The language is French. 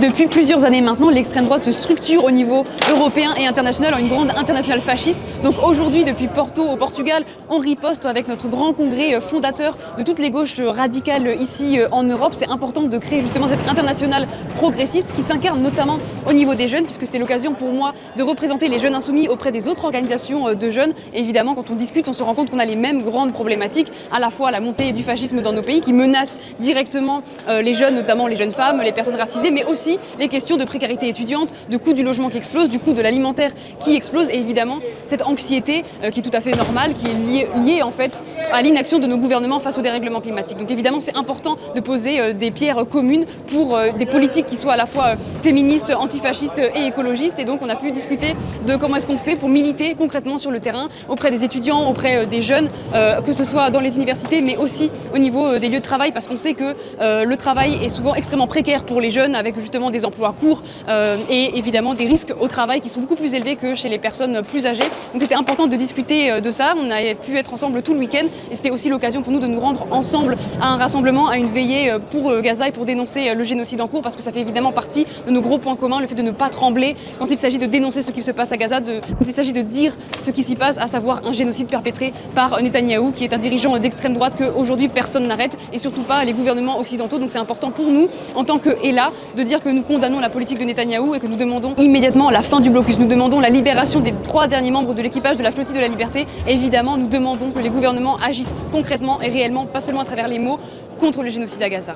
Depuis plusieurs années maintenant, l'extrême droite se structure au niveau européen et international en une grande internationale fasciste. Donc aujourd'hui, depuis Porto au Portugal, on riposte avec notre grand congrès fondateur de toutes les gauches radicales ici en Europe. C'est important de créer justement cette internationale progressiste qui s'incarne notamment au niveau des jeunes, puisque c'était l'occasion pour moi de représenter les jeunes insoumis auprès des autres organisations de jeunes. Et évidemment, quand on discute, on se rend compte qu'on a les mêmes grandes problématiques, à la fois la montée du fascisme dans nos pays qui menace directement les jeunes, notamment les jeunes femmes, les personnes racisées, mais aussi les questions de précarité étudiante, de coût du logement qui explose, du coût de l'alimentaire qui explose, et évidemment cette anxiété qui est tout à fait normale, qui est liée en fait à l'inaction de nos gouvernements face au dérèglement climatique. Donc évidemment c'est important de poser des pierres communes pour des politiques qui soient à la fois féministes, antifascistes et écologistes, et donc on a pu discuter de comment est-ce qu'on fait pour militer concrètement sur le terrain auprès des étudiants, auprès des jeunes, que ce soit dans les universités mais aussi au niveau des lieux de travail, parce qu'on sait que le travail est souvent extrêmement précaire pour les jeunes, avec justement des emplois courts et évidemment des risques au travail qui sont beaucoup plus élevés que chez les personnes plus âgées. Donc c'était important de discuter de ça. On a pu être ensemble tout le week-end et c'était aussi l'occasion pour nous de nous rendre ensemble à un rassemblement, à une veillée pour Gaza et pour dénoncer le génocide en cours, parce que ça fait évidemment partie de nos gros points communs, le fait de ne pas trembler quand il s'agit de dénoncer ce qui se passe à Gaza, quand il s'agit de dire ce qui s'y passe, à savoir un génocide perpétré par Netanyahou, qui est un dirigeant d'extrême droite qu'aujourd'hui personne n'arrête, et surtout pas les gouvernements occidentaux. Donc c'est important pour nous, en tant que ELA, de dire que nous condamnons la politique de Netanyahou et que nous demandons immédiatement la fin du blocus. Nous demandons la libération des 3 derniers membres de l'équipage de la flottille de la liberté. Et évidemment, nous demandons que les gouvernements agissent concrètement et réellement, pas seulement à travers les mots, contre le génocide à Gaza.